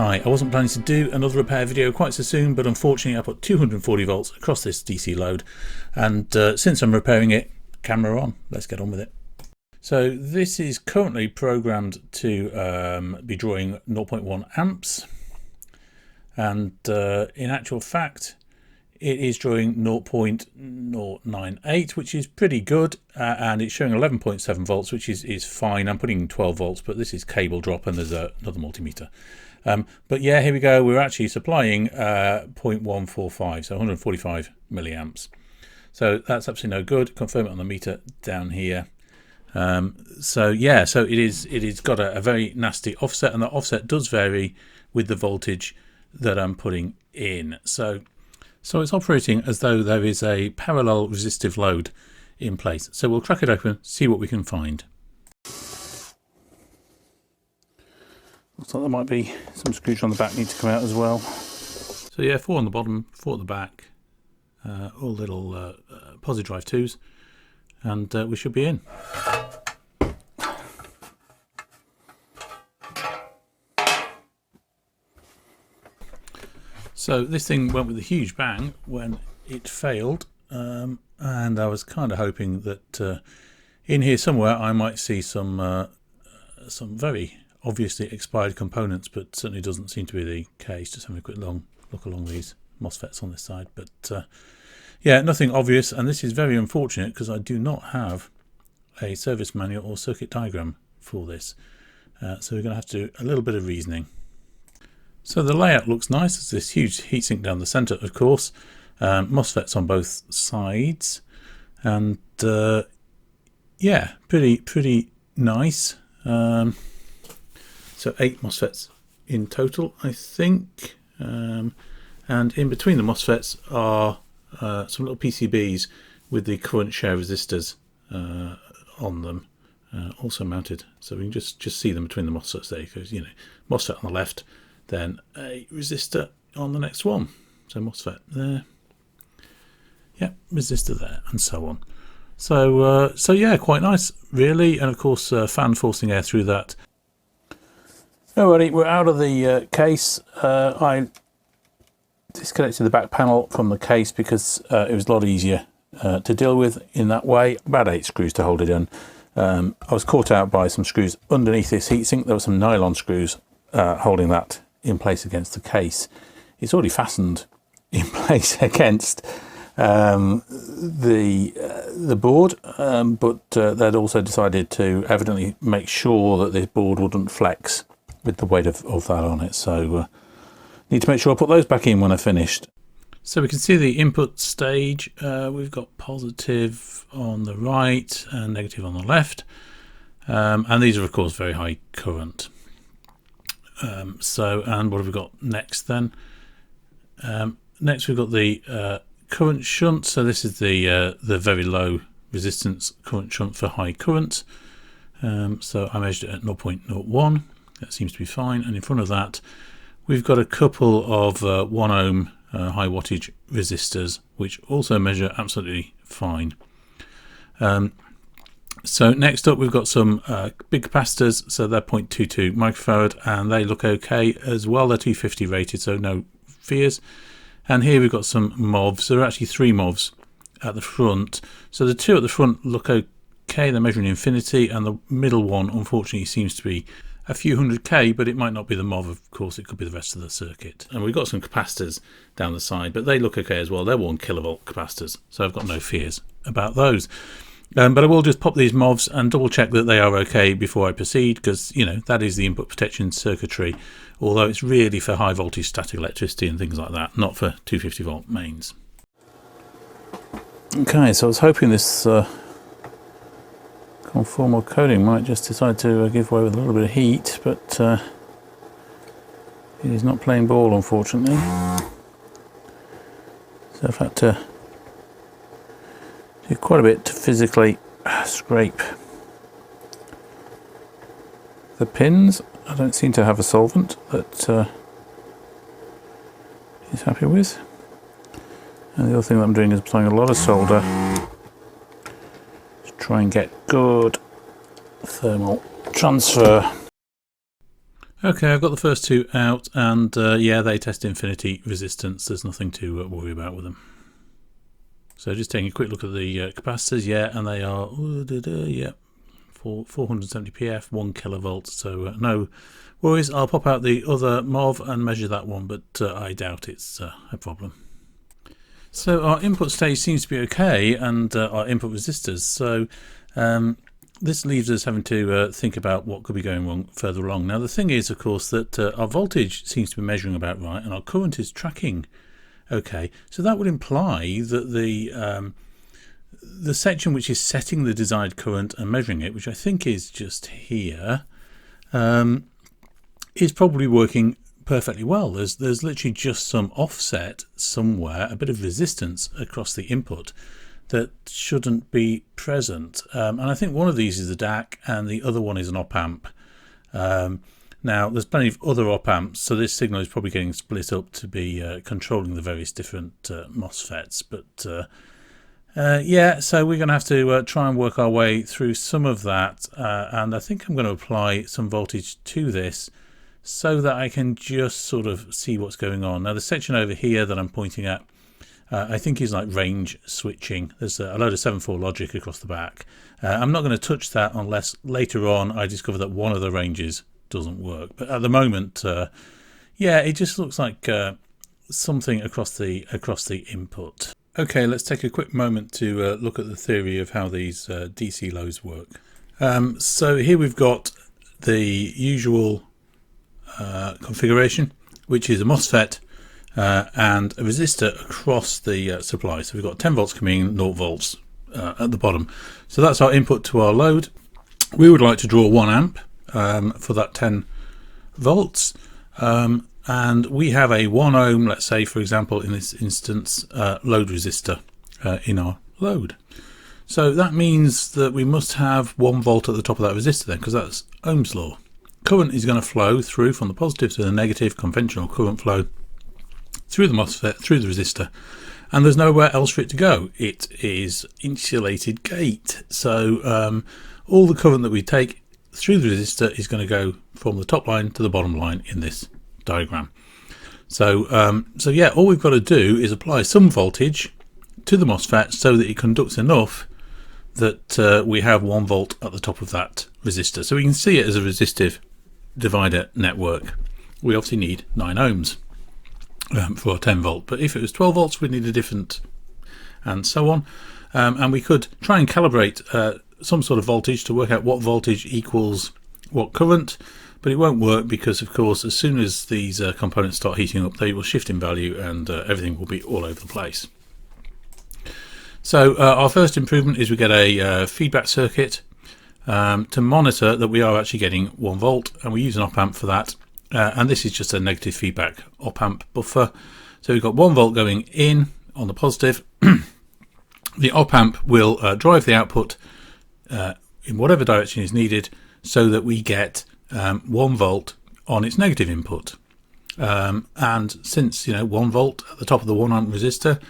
Hi, I wasn't planning to do another repair video quite so soon, but unfortunately I put 240 volts across this DC load, and since I'm repairing it, camera on, let's get on with it. So this is currently programmed to be drawing 0.1 amps, and in actual fact it is drawing 0.098, which is pretty good, and it's showing 11.7 volts, which is fine. I'm putting 12 volts, but this is cable drop and there's another multimeter. But yeah, here we go. We're actually supplying 0.145, so 145 milliamps. So that's absolutely no good. Confirm it on the meter down here. So yeah, so it is got a very nasty offset, and that offset does vary with the voltage that I'm putting in. So it's operating as though there is a parallel resistive load in place. So we'll crack it open, see what we can find. Looks like there might be some screws on the back need to come out as well. So yeah, 4 on the bottom, 4 at the back, all little posi drive 2s, and we should be in. So this thing went with a huge bang when it failed, and I was kind of hoping that in here somewhere I might see some very obviously expired components, but certainly doesn't seem to be the case. Just having a quick look along these MOSFETs on this side, but yeah, nothing obvious, and this is very unfortunate because I do not have a service manual or circuit diagram for this, so we're going to have to do a little bit of reasoning. So the layout looks nice. There's this huge heatsink down the centre, of course, MOSFETs on both sides, and yeah, pretty nice. So 8 MOSFETs in total, I think, and in between the MOSFETs are some little PCBs with the current share resistors on them, also mounted, so we can just see them between the MOSFETs there, because you know, MOSFET on the left, then a resistor on the next one. So MOSFET there, yeah, resistor there, and so on. So yeah, quite nice really, and of course fan forcing air through that. Alrighty, we're out of the case. I disconnected the back panel from the case because it was a lot easier to deal with in that way. About 8 screws to hold it in. I was caught out by some screws underneath this heatsink. There were some nylon screws holding that in place against the case. It's already fastened in place against the board, but they'd also decided to evidently make sure that this board wouldn't flex with the weight of that on it. So need to make sure I put those back in when I finished. So we can see the input stage. We've got positive on the right and negative on the left, and these are of course very high current. So, and what have we got next then? Next we've got the current shunt. So this is the very low resistance current shunt for high current. So I measured it at 0.01. That seems to be fine. And in front of that, we've got a couple of 1 ohm high wattage resistors, which also measure absolutely fine. So next up, we've got some big capacitors. So they're 0.22 microfarad, and they look okay as well. They're 250 rated, so no fears. And here we've got some MOVs. There are actually 3 MOVs at the front. So the 2 at the front look okay. They're measuring infinity, and the middle one, unfortunately, seems to be a few hundred K, but it might not be the MOV, of course. It could be the rest of the circuit. And we've got some capacitors down the side, but they look okay as well. They're 1 kilovolt capacitors, so I've got no fears about those. But I will just pop these MOVs and double check that they are okay before I proceed, because you know, that is the input protection circuitry, although it's really for high voltage static electricity and things like that, not for 250 volt mains. Okay, so I was hoping this conformal coating might just decide to give way with a little bit of heat, but it is not playing ball, unfortunately. So I've had to do quite a bit to physically scrape the pins. I don't seem to have a solvent that he's happy with. And the other thing that I'm doing is applying a lot of solder to try and get good thermal transfer. Okay, I've got the first two out, and yeah, they test infinity resistance. There's nothing to worry about with them. So just taking a quick look at the capacitors, yeah, and they are, yeah, for 470 pf, 1 kilovolt, so no worries. I'll pop out the other MOV and measure that one, but I doubt it's a problem. So our input stage seems to be okay, and our input resistors, so this leaves us having to think about what could be going wrong further along. Now the thing is, of course, that our voltage seems to be measuring about right, and our current is tracking okay. So that would imply that the section which is setting the desired current and measuring it, which I think is just here, is probably working perfectly well. There's literally just some offset somewhere, a bit of resistance across the input that shouldn't be present. And I think one of these is a DAC and the other one is an op amp. Now there's plenty of other op amps, so this signal is probably getting split up to be controlling the various different MOSFETs. But yeah, so we're going to have to try and work our way through some of that, and I think I'm going to apply some voltage to this so that I can just sort of see what's going on. Now the section over here that I'm pointing at, I think is like range switching. There's a load of 7/4 logic across the back. I'm not going to touch that unless later on I discover that one of the ranges doesn't work. But at the moment, yeah, it just looks like something across the input. Okay, let's take a quick moment to look at the theory of how these DC loads work. So here we've got the usual configuration, which is a MOSFET and a resistor across the supply. So we've got 10 volts coming in, 0 volts at the bottom. So that's our input to our load. We would like to draw 1 amp for that 10 volts. And we have a 1 ohm, let's say, for example, in this instance, load resistor in our load. So that means that we must have 1 volt at the top of that resistor then, because that's Ohm's law. Current is going to flow through from the positive to the negative, conventional current flow, through the MOSFET, through the resistor, and there's nowhere else for it to go. It is insulated gate, so all the current that we take through the resistor is going to go from the top line to the bottom line in this diagram. So so yeah, all we've got to do is apply some voltage to the MOSFET so that it conducts enough that we have 1 volt at the top of that resistor. So we can see it as a resistive divider network. We obviously need 9 ohms for 10 volt, but if it was 12 volts we'd need a different, and so on. And we could try and calibrate some sort of voltage to work out what voltage equals what current, but it won't work because, of course, as soon as these components start heating up, they will shift in value and everything will be all over the place. So our first improvement is we get a feedback circuit to monitor that we are actually getting 1 volt, and we use an op amp for that. And this is just a negative feedback op amp buffer. So we've got 1 volt going in on the positive. The op amp will drive the output in whatever direction is needed so that we get 1 volt on its negative input. And since 1 volt at the top of the 1 amp resistor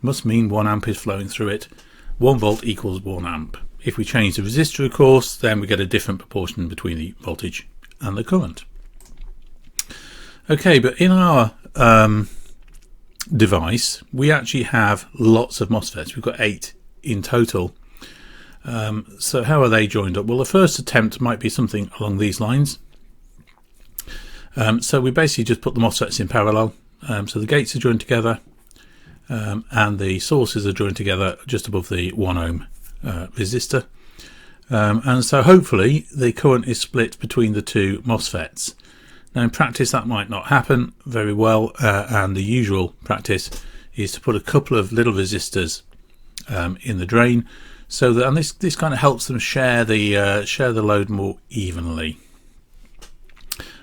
must mean 1 amp is flowing through it, 1 volt equals 1 amp. If we change the resistor, of course, then we get a different proportion between the voltage and the current. Okay, but in our device, we actually have lots of MOSFETs. We've got 8 in total. So how are they joined up? Well, the first attempt might be something along these lines. So we basically just put the MOSFETs in parallel. So the gates are joined together, and the sources are joined together just above the 1 ohm resistor. And so hopefully the current is split between the 2 MOSFETs. Now in practice that might not happen very well, and the usual practice is to put a couple of little resistors in the drain, so that, and this kind of helps them share the load more evenly.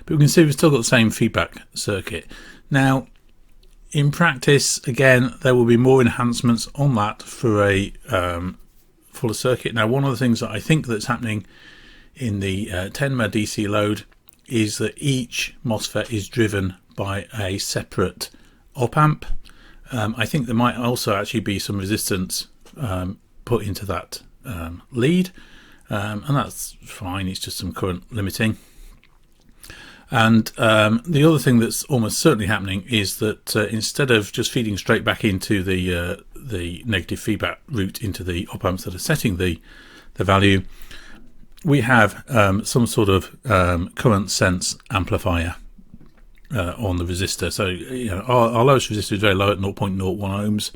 But we can see we've still got the same feedback circuit. Now in practice, again, there will be more enhancements on that for a fuller circuit. Now one of the things that I think that's happening in the Tenma DC load is that each MOSFET is driven by a separate op amp. I think there might also actually be some resistance put into that lead, and that's fine, it's just some current limiting. And the other thing that's almost certainly happening is that instead of just feeding straight back into the negative feedback route into the op amps that are setting the value, we have some sort of current sense amplifier on the resistor. So our lowest resistor is very low at 0.01 ohms.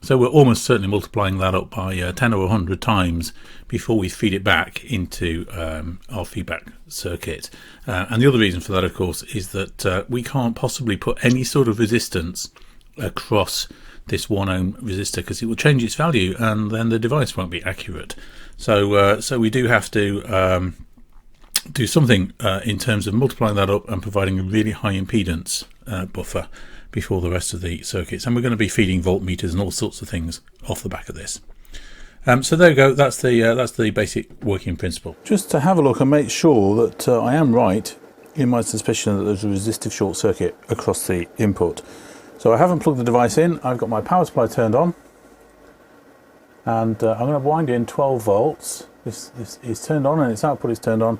So we're almost certainly multiplying that up by 10 or 100 times before we feed it back into our feedback circuit. And the other reason for that, of course, is that we can't possibly put any sort of resistance across this 1 ohm resistor, because it will change its value and then the device won't be accurate. So we do have to do something in terms of multiplying that up and providing a really high impedance buffer before the rest of the circuits, and we're going to be feeding voltmeters and all sorts of things off the back of this. So there you go. That's the basic working principle. Just to have a look and make sure that I am right in my suspicion that there's a resistive short circuit across the input. So I haven't plugged the device in. I've got my power supply turned on, and I'm going to wind in 12 volts. This is turned on and its output is turned on,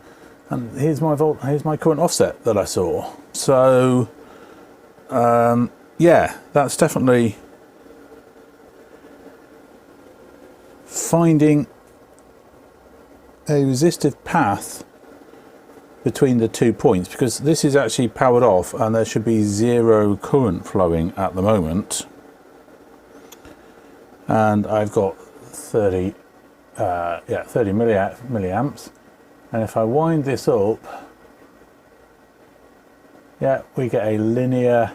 and here's my current offset that I saw. So yeah, that's definitely finding a resistive path between the 2 points, because this is actually powered off and there should be 0 current flowing at the moment, and I've got 30 milliamps, and if I wind this up, yeah, we get a linear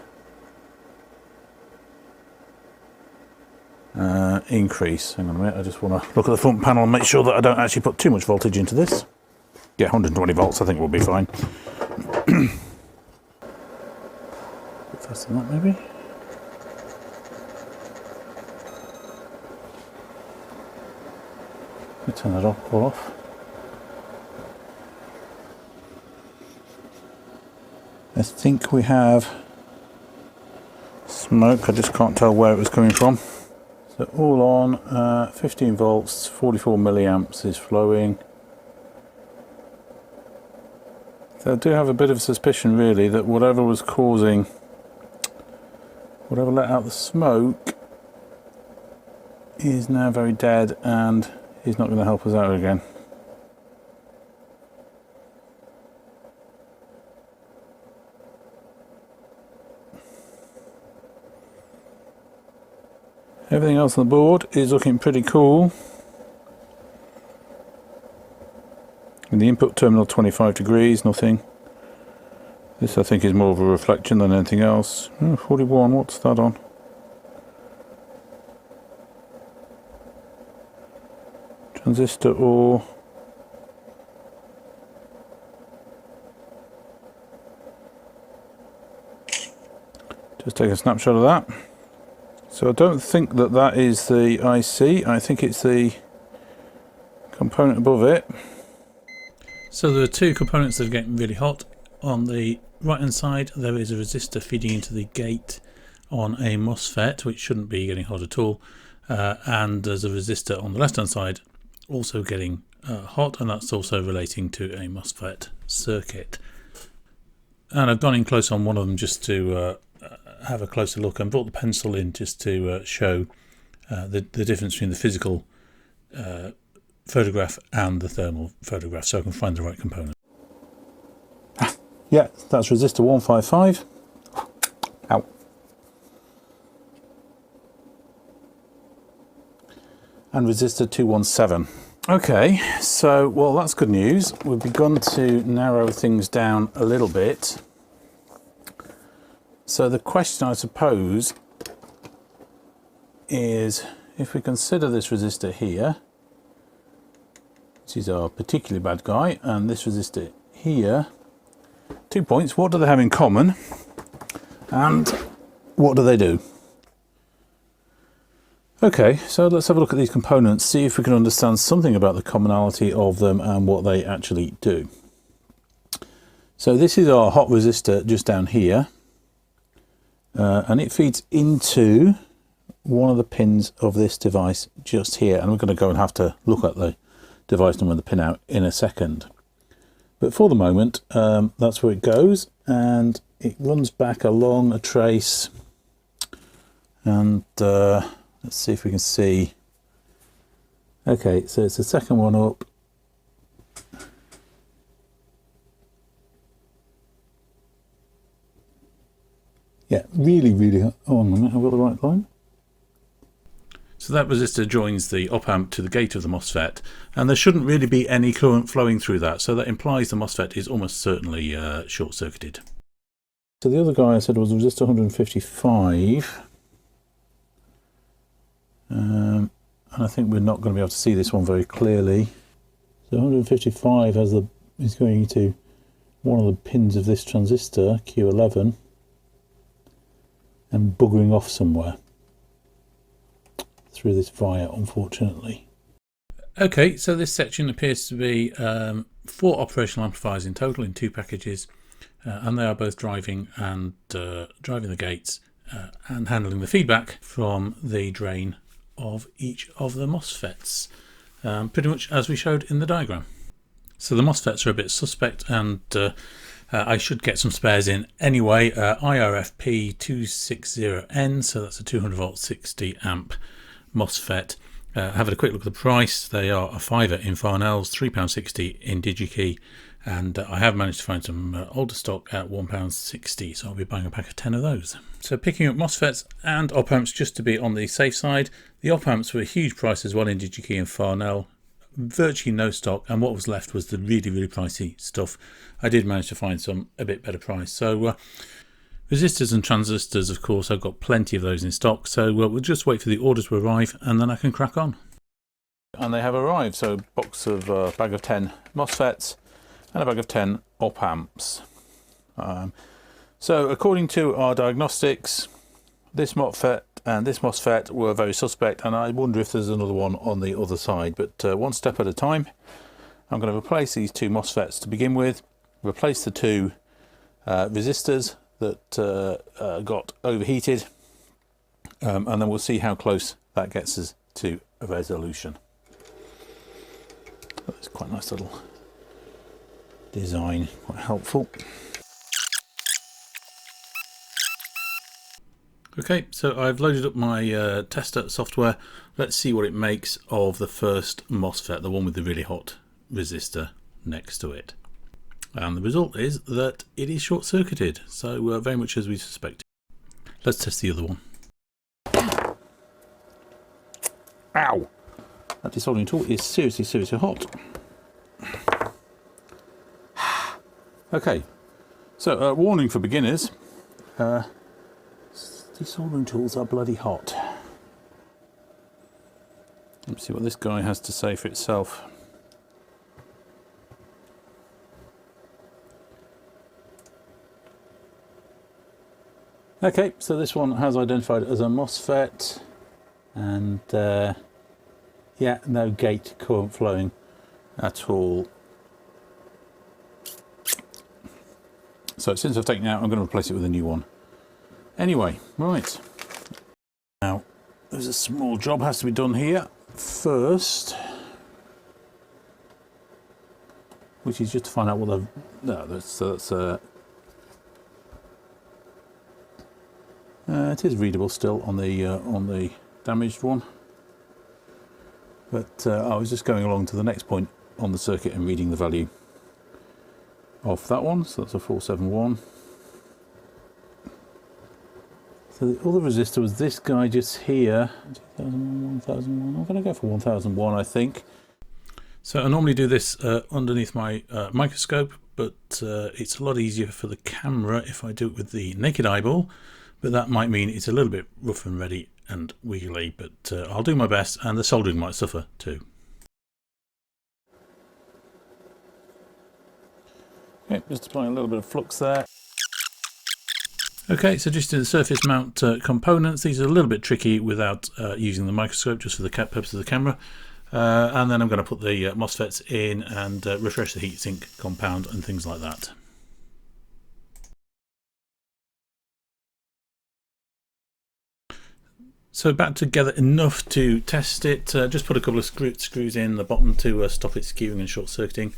increase. Hang on a minute, I just want to look at the front panel and make sure that I don't actually put too much voltage into this. Yeah, 120 volts I think will be fine. A bit faster than that maybe. Let me turn that all off. I think we have smoke, I just can't tell where it was coming from. So all on, 15 volts, 44 milliamps is flowing. So I do have a bit of suspicion really that whatever was causing, whatever let out the smoke is now very dead and is not going to help us out again. Everything else on the board is looking pretty cool. In the input terminal 25 degrees, nothing. This I think is more of a reflection than anything else. 41, what's that on? Transistor or... just take a snapshot of that. So I don't think that that is the IC, I think it's the component above it. So there are two components that are getting really hot. On the right hand side there is a resistor feeding into the gate on a MOSFET, which shouldn't be getting hot at all, and there's a resistor on the left hand side also getting hot, and that's also relating to a MOSFET circuit. And I've gone in close on one of them just to have a closer look, and brought the pencil in just to show the difference between the physical photograph and the thermal photograph, so I can find the right component. Yeah, that's resistor 155. Ow. And resistor 217. Okay, so, well, that's good news. We've begun to narrow things down a little bit. So the question, I suppose, is if we consider this resistor here, which is our particularly bad guy, and this resistor here, 2 points, what do they have in common and what do they do? Okay, so let's have a look at these components, see if we can understand something about the commonality of them and what they actually do. So this is our hot resistor just down here. And it feeds into one of the pins of this device just here, and we're going to go and have to look at the device number and the pin out in a second. But for the moment, that's where it goes, and it runs back along a trace. And let's see if we can see. Okay, so it's the second one up. Yeah, really, really. Oh, I've got the right line. So that resistor joins the op amp to the gate of the MOSFET, and there shouldn't really be any current flowing through that, so that implies the MOSFET is almost certainly short-circuited. So the other guy I said was resistor 155, and I think we're not going to be able to see this one very clearly. So 155 is going to one of the pins of this transistor, Q11, and buggering off somewhere through this via, unfortunately. Okay, so this section appears to be 4 operational amplifiers in total in 2 packages, and they are both driving the gates and handling the feedback from the drain of each of the MOSFETs, pretty much as we showed in the diagram. So the MOSFETs are a bit suspect, and I should get some spares in anyway. IRFP 260N, so that's a 200 volt 60 amp MOSFET. Having a quick look at the price, they are a £5 in Farnell's, £3.60 in DigiKey, and I have managed to find some older stock at £1.60, so I'll be buying a pack of 10 of those. So picking up MOSFETs and op amps just to be on the safe side. The op amps were a huge price as well in DigiKey and Farnell, virtually no stock, and what was left was the really, really pricey stuff. I did manage to find some a bit better price. So resistors and transistors, of course, I've got plenty of those in stock, so we'll just wait for the orders to arrive and then I can crack on. And they have arrived, so box of bag of 10 MOSFETs and a bag of 10 op amps. So according to our diagnostics, this MOSFET and this MOSFET were very suspect, and I wonder if there's another one on the other side, but one step at a time. I'm going to replace these 2 MOSFETs to begin with, replace the 2 resistors that got overheated, and then we'll see how close that gets us to a resolution. That's quite a nice little design, quite helpful. Okay, so I've loaded up my tester software. Let's see what it makes of the first MOSFET, the one with the really hot resistor next to it. And the result is that it is short-circuited, so very much as we suspected. Let's test the other one. Ow! That desoldering tool is seriously, seriously hot. Okay, so warning for beginners. Desoldering tools are bloody hot. Let's see what this guy has to say for itself. Okay, so this one has identified as a MOSFET, and yeah, no gate current flowing at all. So since I've taken it out, I'm going to replace it with a new one. Anyway, right. Now, there's a small job has to be done here first, which is just to find out what the... No, that's it is readable still on the damaged one, but I was just going along to the next point on the circuit and reading the value of that one. So that's a 471. So the other resistor was this guy just here, 2001, 1001. I'm going to go for 1001, I think. So I normally do this underneath my microscope, but it's a lot easier for the camera if I do it with the naked eyeball. But that might mean it's a little bit rough and ready and wiggly, but I'll do my best, and the soldering might suffer too. Okay, just applying a little bit of flux there. Okay, so just in the surface mount components, these are a little bit tricky without using the microscope, just for the purpose of the camera. And then I'm going to put the MOSFETs in and refresh the heatsink compound and things like that. So back together enough to test it. Just put a couple of screws in the bottom to stop it skewing and short-circuiting.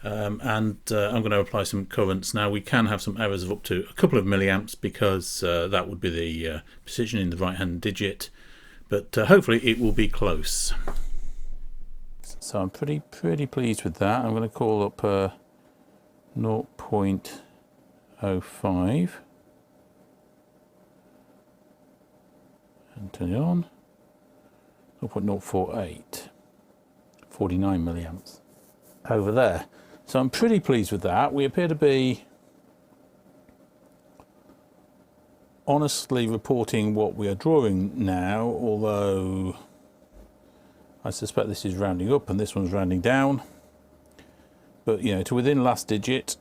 I'm going to apply some currents. Now we can have some errors of up to a couple of milliamps because that would be the position in the right hand digit, but hopefully it will be close. So I'm pretty pleased with that. I'm going to call up 0.05 and turn it on. 0.048, 49 milliamps over there. So I'm pretty pleased with that. We appear to be honestly reporting what we are drawing now, although I suspect this is rounding up and this one's rounding down, but you know, to within last digit.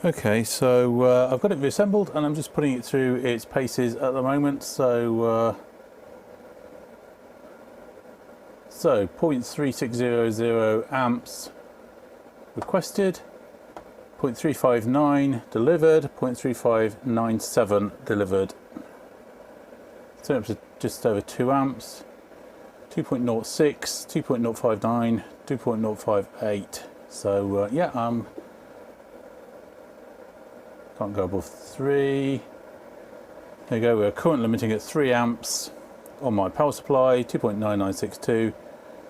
Okay, so I've got it reassembled and I'm just putting it through its paces at the moment. So 0.3600 amps requested, 0.359 delivered, 0.3597 delivered. So up to just over 2 amps, 2.06, 2.059, 2.058. So yeah, can't go above 3. There you go, we're current limiting at 3 amps on my power supply, 2.9962,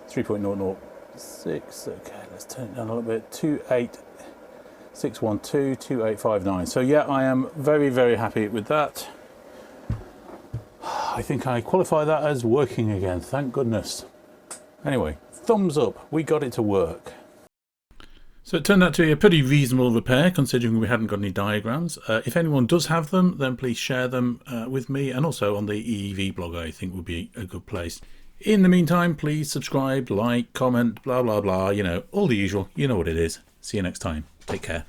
3.006. Okay, let's turn it down a little bit, 28612, 2859. So yeah, I am very happy with that. I think I qualify that as working again, thank goodness. Anyway, thumbs up, we got it to work. So it turned out to be a pretty reasonable repair considering we hadn't got any diagrams. If anyone does have them, then please share them with me, and also on the EEV blog I think would be a good place. In the meantime, please subscribe, like, comment, blah blah blah, you know, all the usual, you know what it is. See you next time, take care.